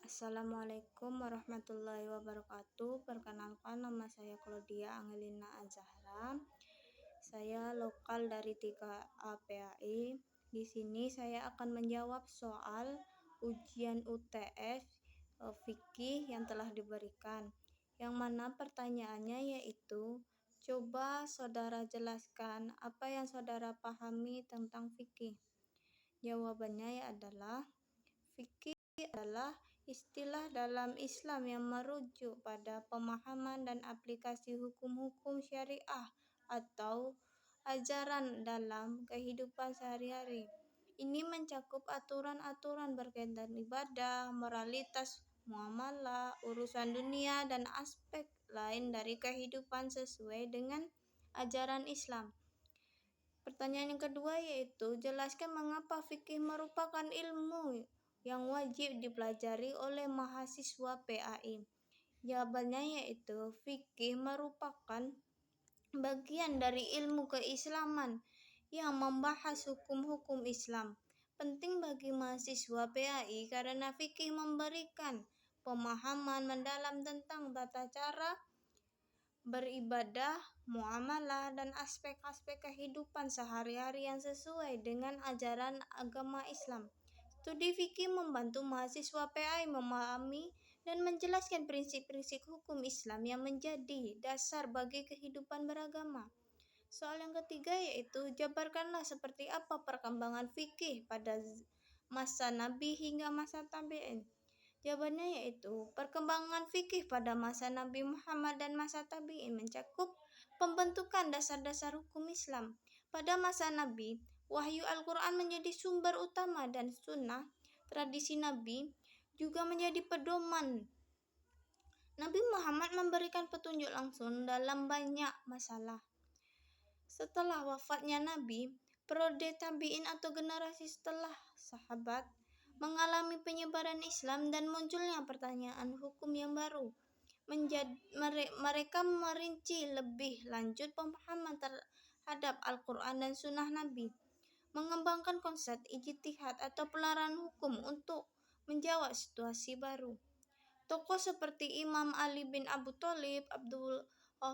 Assalamualaikum warahmatullahi wabarakatuh. Perkenalkan, nama saya Claudia Angelina Azahra. Saya lokal dari 3A PAI. Di sini saya akan menjawab soal ujian UTS fikih yang telah diberikan. Yang mana pertanyaannya yaitu, coba saudara jelaskan apa yang saudara pahami tentang fikih. Jawabannya adalah fikih adalah istilah dalam Islam yang merujuk pada pemahaman dan aplikasi hukum-hukum syariah atau ajaran dalam kehidupan sehari-hari. Ini mencakup aturan-aturan berkaitan ibadah, moralitas, muamalah, urusan dunia, dan aspek lain dari kehidupan sesuai dengan ajaran Islam. Pertanyaan yang kedua yaitu, jelaskan mengapa fikih merupakan ilmu yang wajib dipelajari oleh mahasiswa PAI. Jawabannya yaitu, fikih merupakan bagian dari ilmu keislaman yang membahas hukum-hukum Islam. Penting bagi mahasiswa PAI karena fikih memberikan pemahaman mendalam tentang tata cara beribadah, muamalah, dan aspek-aspek kehidupan sehari-hari yang sesuai dengan ajaran agama Islam. Studi fikih membantu mahasiswa PAI memahami dan menjelaskan prinsip-prinsip hukum Islam yang menjadi dasar bagi kehidupan beragama. Soal yang ketiga yaitu, jabarkanlah seperti apa perkembangan fikih pada masa Nabi hingga masa tabi'in. Jawabannya yaitu, perkembangan fikih pada masa Nabi Muhammad dan masa tabi'in mencakup pembentukan dasar-dasar hukum Islam. Pada masa Nabi, wahyu Al-Quran menjadi sumber utama dan sunnah tradisi Nabi juga menjadi pedoman. Nabi Muhammad memberikan petunjuk langsung dalam banyak masalah. Setelah wafatnya Nabi, periode tabi'in atau generasi setelah sahabat mengalami penyebaran Islam dan munculnya pertanyaan hukum yang baru. Mereka merinci lebih lanjut pemahaman terhadap Al-Quran dan Sunnah Nabi, mengembangkan konsep ijtihad atau pelarangan hukum untuk menjawab situasi baru. Tokoh seperti Imam Ali bin Abu Thalib, Abdullah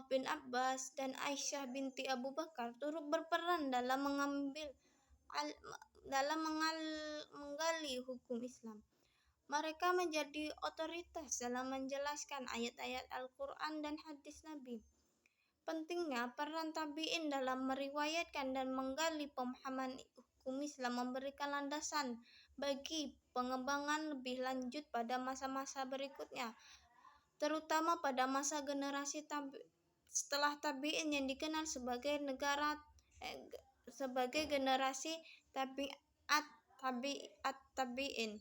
bin Abbas, dan Aisyah binti Abu Bakar turut berperan dalam menggali hukum Islam. Mereka menjadi otoritas dalam menjelaskan ayat-ayat Al-Quran dan hadis Nabi. Pentingnya peran tabi'in dalam meriwayatkan dan menggali pemahaman hukum Islam memberikan landasan bagi pengembangan lebih lanjut pada masa-masa berikutnya, terutama pada masa generasi setelah tabi'in yang dikenal sebagai generasi tabi'in.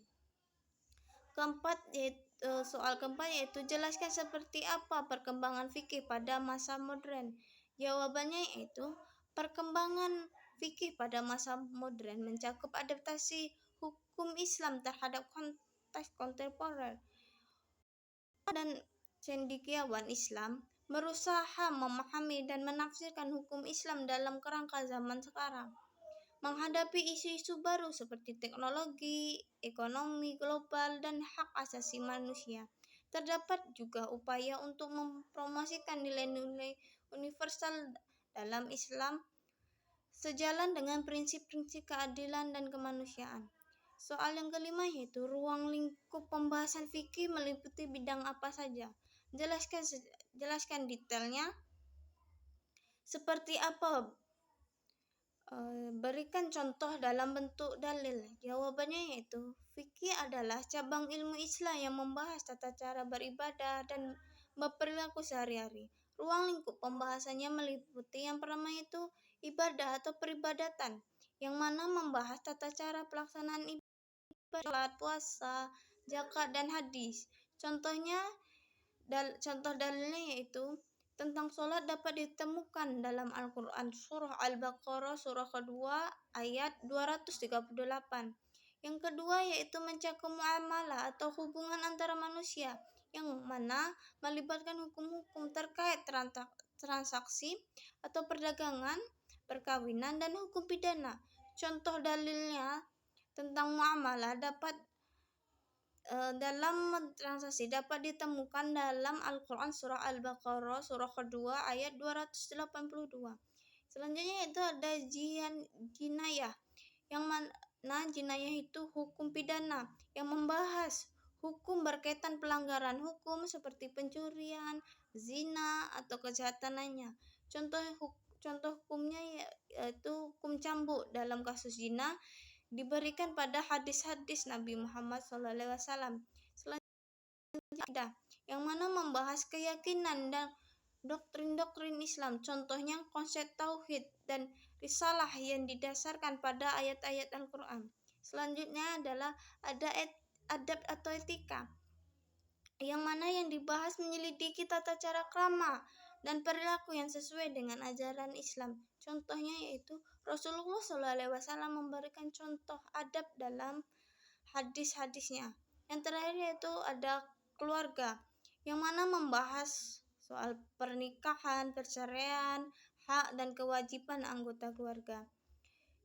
Soal keempat yaitu, jelaskan seperti apa perkembangan fikih pada masa modern. Jawabannya yaitu, perkembangan fikih pada masa modern mencakup adaptasi hukum Islam terhadap konteks kontemporer. Dan cendekiawan Islam berusaha memahami dan menafsirkan hukum Islam dalam kerangka zaman sekarang. Menghadapi isu-isu baru seperti teknologi, ekonomi global, dan hak asasi manusia, terdapat juga upaya untuk mempromosikan nilai-nilai universal dalam Islam sejalan dengan prinsip-prinsip keadilan dan kemanusiaan. Soal yang kelima yaitu, ruang lingkup pembahasan fikih meliputi bidang apa saja? Jelaskan detailnya. Seperti apa? Berikan contoh dalam bentuk dalil. Jawabannya yaitu, fikih adalah cabang ilmu Islam yang membahas tata cara beribadah dan berperilaku sehari-hari. Ruang lingkup pembahasannya meliputi yang pertama yaitu ibadah atau peribadatan, yang mana membahas tata cara pelaksanaan ibadah, puasa, zakat, dan hadis. Contoh dalilnya yaitu, tentang sholat dapat ditemukan dalam Al-Quran surah Al-Baqarah surah kedua ayat 238. Yang kedua yaitu mencakup muamalah atau hubungan antara manusia, yang mana melibatkan hukum-hukum terkait transaksi atau perdagangan, perkawinan, dan hukum pidana. Contoh dalilnya tentang muamalah dapat dalam transaksi dapat ditemukan dalam Al-Quran surah Al-Baqarah surah kedua ayat 282. Selanjutnya itu ada jinayah, yang mana jinayah itu hukum pidana yang membahas hukum berkaitan pelanggaran hukum seperti pencurian, zina, atau kejahatan lainnya. Contoh hukumnya yaitu hukum cambuk dalam kasus zina diberikan pada hadis-hadis Nabi Muhammad SAW. Selanjutnya yang mana membahas keyakinan dan doktrin-doktrin Islam, contohnya konsep tauhid dan risalah yang didasarkan pada ayat-ayat Al-Quran. Selanjutnya adalah ada adab atau etika, yang mana yang dibahas menyelidiki tata cara krama dan perilaku yang sesuai dengan ajaran Islam. Contohnya yaitu Rasulullah SAW memberikan contoh adab dalam hadis-hadisnya. Yang terakhir yaitu ada keluarga, yang mana membahas soal pernikahan, perceraian, hak dan kewajiban anggota keluarga.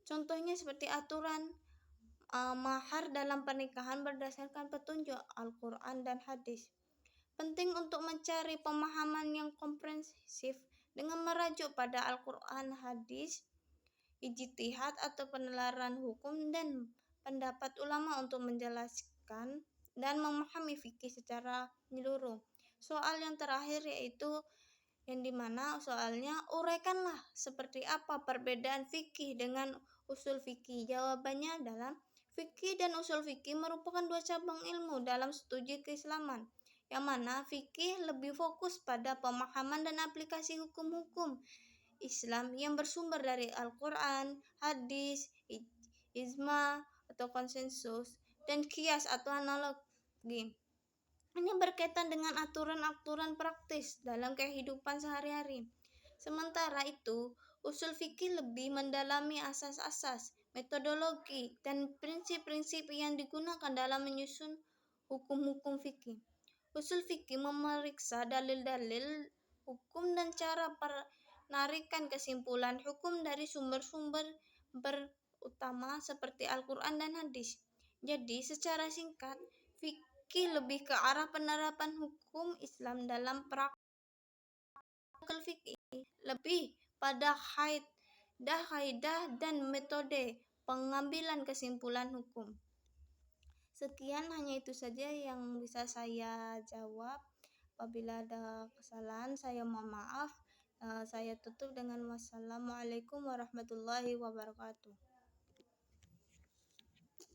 Contohnya seperti aturan mahar dalam pernikahan berdasarkan petunjuk Al-Quran dan hadis. Penting untuk mencari pemahaman yang komprehensif dengan merujuk pada Al-Quran, hadis, ijtihad atau penelaran hukum dan pendapat ulama untuk menjelaskan dan memahami fikih secara menyeluruh. Soal yang terakhir yaitu yang dimana soalnya uraikanlah seperti apa perbedaan fikih dengan usul fikih. Jawabannya adalah fikih dan usul fikih merupakan dua cabang ilmu dalam studi keislaman, yang mana fikih lebih fokus pada pemahaman dan aplikasi hukum-hukum Islam yang bersumber dari Al-Quran, hadis, ijma atau konsensus, dan qiyas atau analogi. Ini berkaitan dengan aturan-aturan praktis dalam kehidupan sehari-hari. Sementara itu, usul fikih lebih mendalami asas-asas, metodologi, dan prinsip-prinsip yang digunakan dalam menyusun hukum-hukum fikih. Usul fikih memeriksa dalil-dalil hukum dan cara penarikan kesimpulan hukum dari sumber-sumber berutama seperti Al-Quran dan hadis. Jadi, secara singkat, fikih lebih ke arah penerapan hukum Islam dalam praktek fikih, lebih pada kaidah dan metode pengambilan kesimpulan hukum. Sekian, hanya itu saja yang bisa saya jawab. Apabila ada kesalahan, saya mohon maaf. Saya tutup dengan wassalamualaikum warahmatullahi wabarakatuh.